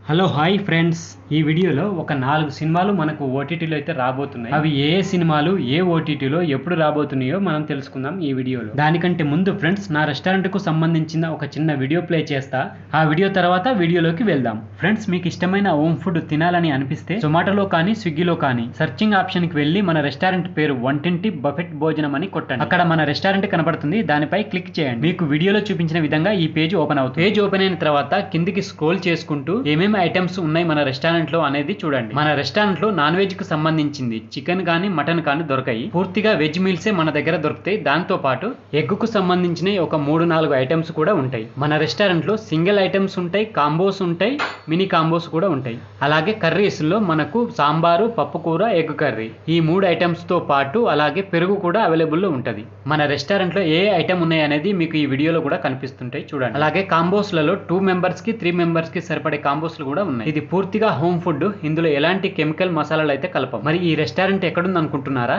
Hello hi friends, ఈ వీడియోలో ఒక 4 సినిమాలు మనకు ఓటీటీలో అయితే రాబోతున్నాయి. అవి ఏ సినిమాలు ఏ ఓటీటీలో ఎప్పుడు రాబోతున్నాయో మనం తెలుసుకుందాం ఈ వీడియోలో. దానికంటే ముందు ఫ్రెండ్స్, నా రెస్టారెంట్ కు సంబంధించిన ఒక చిన్న వీడియో ప్లే చేస్తా. ఆ వీడియో తర్వాత వీడియోలోకి వెళ్దాం. ఫ్రెండ్స్, మీకు ఇష్టమైన హోమ్ ఫుడ్ తినాలని అనిపిస్తే జొమాటోలో కానీ స్విగ్గీలో కానీ సర్చింగ్ ఆప్షన్ కి వెళ్ళి మన రెస్టారెంట్ పేరు వంటింటి బఫెట్ భోజనం అని కొట్టండి. అక్కడ మన రెస్టారెంట్ కనబడుతుంది, దానిపై క్లిక్ చేయండి. మీకు వీడియోలో చూపించిన విధంగా ఈ పేజ్ ఓపెన్ అవుతుంది. పేజ్ ఓపెన్ అయిన తర్వాత కిందికి స్క్రోల్ చేసుకుంటూ ఏమేమి ఐటమ్స్ ఉన్నాయి మన రెస్టారెంట్ లో అనేది చూడండి. మన రెస్టారెంట్ లో నాన్ వెజ్ కు సంబంధించింది చికెన్ గానీ మటన్ కానీ దొరకాయి. పూర్తిగా వెజ్ మీల్సే మన దగ్గర దొరుకుతాయి. దాంతో పాటు ఎగ్ కు సంబంధించిన ఒక 3-4 ఐటమ్స్ కూడా ఉంటాయి. మన రెస్టారెంట్ లో సింగిల్ ఐటమ్స్ ఉంటాయి, కాంబోస్ ఉంటాయి, మినీ కాంబోస్ కూడా ఉంటాయి. అలాగే కర్రీస్ లో మనకు సాంబారు, పప్పు కూర, ఎగ్ కర్రీ, ఈ 3 ఐటమ్స్ తో పాటు అలాగే పెరుగు కూడా అవైలబుల్ లో ఉంటది. మన రెస్టారెంట్ లో ఏ ఐటమ్ ఉన్నాయి అనేది మీకు ఈ వీడియోలో కూడా కనిపిస్తుంటాయి చూడండి. అలాగే కాంబోస్ లలో 2 మెంబర్స్ కి 3 మెంబర్స్ కి సరిపడే కాంబోస్ కూడా ఉన్నాయి. ఇది పూర్తిగా హోమ్ ఫుడ్. ఇందులో ఎలాంటి కెమికల్ మసాలాలు అయితే కలపం. మరి ఈ రెస్టారెంట్ ఎక్కడుంది అనుకుంటున్నారా?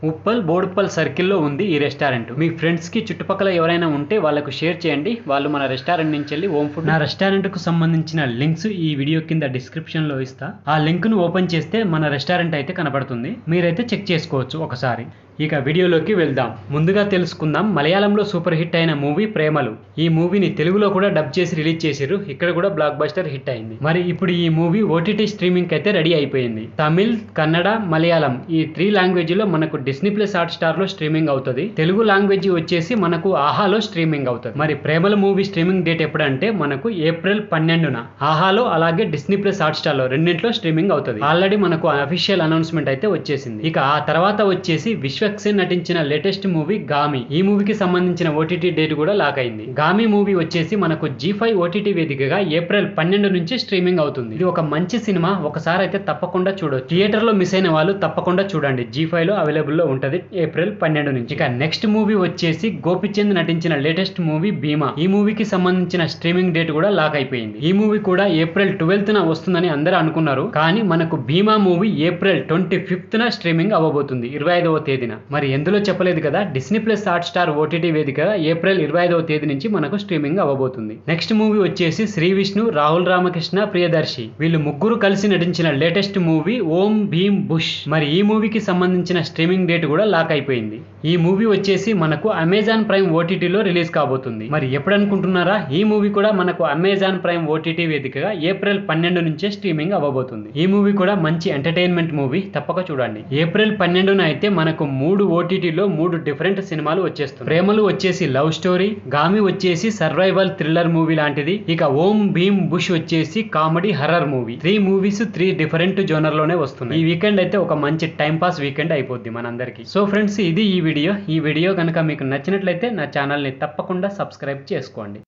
ఉప్పల్ బోడుప్పల్ సర్కిల్లో ఉంది ఈ రెస్టారెంట్. మీ ఫ్రెండ్స్ కి చుట్టుపక్కల ఎవరైనా ఉంటే వాళ్ళకు షేర్ చేయండి. వాళ్ళు మన రెస్టారెంట్ నుంచి వెళ్ళి హోమ్ ఫుడ్. నా రెస్టారెంట్ కు సంబంధించిన లింక్స్ ఈ వీడియో కింద డిస్క్రిప్షన్ లో ఇస్తా. ఆ లింక్ ను ఓపెన్ చేస్తే మన రెస్టారెంట్ అయితే కనబడుతుంది. మీరైతే చెక్ చేసుకోవచ్చు ఒకసారి. ఇక వీడియోలోకి వెళ్దాం. ముందుగా తెలుసుకుందాం మలయాళంలో సూపర్ హిట్ అయిన మూవీ ప్రేమలు. ఈ మూవీని తెలుగులో కూడా డబ్ చేసి రిలీజ్ చేశారు. ఇక్కడ కూడా బ్లాక్ బస్టర్ హిట్ అయింది. మరి ఇప్పుడు ఈ మూవీ ఓటీటీ స్ట్రీమింగ్ అయితే రెడీ అయిపోయింది. తమిళ్, కన్నడ, మలయాళం ఈ 3 లాంగ్వేజ్ లో మనకు డిస్నీ ప్లస్ హాట్ స్టార్ లో స్ట్రీమింగ్ అవుతుంది. తెలుగు లాంగ్వేజ్ వచ్చేసి మనకు ఆహాలో స్ట్రీమింగ్ అవుతుంది. మరి ప్రేమల మూవీ స్ట్రీమింగ్ డేట్ ఎప్పుడంటే మనకు ఏప్రిల్ 12న ఆహాలో అలాగే డిస్నీ ప్లస్ హాట్ స్టార్ లో రెండింటిలో స్ట్రీమింగ్ అవుతుంది. ఆల్రెడీ మనకు అఫీషియల్ అనౌన్స్మెంట్ అయితే వచ్చేసింది. ఇక ఆ తర్వాత వచ్చేసి విశ్వక్సేన్ నటించిన లేటెస్ట్ మూవీ గామి. ఈ మూవీకి సంబంధించిన ఓటీటీ డేట్ కూడా లాక్ అయింది. గామి మూవీ వచ్చేసి మనకు G5 ఓటీటీ వేదికగా ఏప్రిల్ 12 నుంచి స్ట్రీమింగ్ అవుతుంది. ఇది ఒక మంచి సినిమా. ఒకసారి అయితే తప్పకుండా చూడొచ్చు. థియేటర్ లో మిస్ అయిన వాళ్ళు తప్పకుండా చూడండి. G5 లో అవైలబుల్ లో ఉంటది ఏప్రిల్ 12 నుంచి. ఇక నెక్స్ట్ మూవీ వచ్చేసి గోపిచంద్ నటించిన లేటెస్ట్ మూవీ భీమా. ఈ మూవీకి సంబంధించిన స్ట్రీమింగ్ డేట్ కూడా లాక్ అయిపోయింది. ఈ మూవీ కూడా ఏప్రిల్ 12న వస్తుందని అందరూ అనుకున్నారు. కానీ మనకు భీమా మూవీ ఏప్రిల్ 25న స్ట్రీమింగ్ అవ్వబోతుంది, 25వ తేదీన. మరి ఎందులో చెప్పలేదు కదా, Disney plus hot star OTT వేదిక ఏప్రిల్ 25వ తేదీ నుంచి మనకు స్ట్రీమింగ్ అవ్వబోతుంది. నెక్స్ట్ మూవీ వచ్చేసి శ్రీ విష్ణు, రాహుల్ రామకృష్ణ, ప్రియదర్శి వీళ్ళు ముగ్గురు కలిసి నటించిన లేటెస్ట్ మూవీ ఓం భీమ్ బుష్. మరి ఈ మూవీకి సంబంధించిన స్ట్రీమింగ్ డేట్ కూడా లాక్ అయిపోయింది. ఈ మూవీ వచ్చేసి మనకు అమెజాన్ ప్రైమ్ ఓటీటీలో రిలీజ్ కాబోతుంది. మరి ఎప్పుడు అనుకుంటున్నారా? ఈ మూవీ కూడా మనకు అమెజాన్ ప్రైమ్ ఓటీటీ వేదికగా ఏప్రిల్ 12 నుంచే స్ట్రీమింగ్ అవ్వబోతుంది. ఈ మూవీ కూడా మంచి ఎంటర్టైన్మెంట్ మూవీ, తప్పక చూడండి. ఏప్రిల్ 12న అయితే మనకు 3 ఓటీటీలో 3 డిఫరెంట్ సినిమాలు వచ్చేస్తుంది. ప్రేమలు వచ్చేసి లవ్ స్టోరీ, గామి వచ్చేసి సర్వైవల్ థ్రిల్లర్ మూవీ లాంటిది, ఇక ఓం భీమ్ బుష్ వచ్చేసి comedy horror movie. 3 movies 3 different genre లోనే వస్తున్నాయి. ఈ వీకెండ్ అయితే ఒక మంచి టైం పాస్ వీకెండ్ అయిపోద్ది మనందరికి. సో ఫ్రెండ్స్, ఇది ఈ వీడియో కనుక మీకు నచ్చినట్లయితే నా ఛానల్ ని తప్పకుండా సబ్స్క్రైబ్ చేసుకోండి.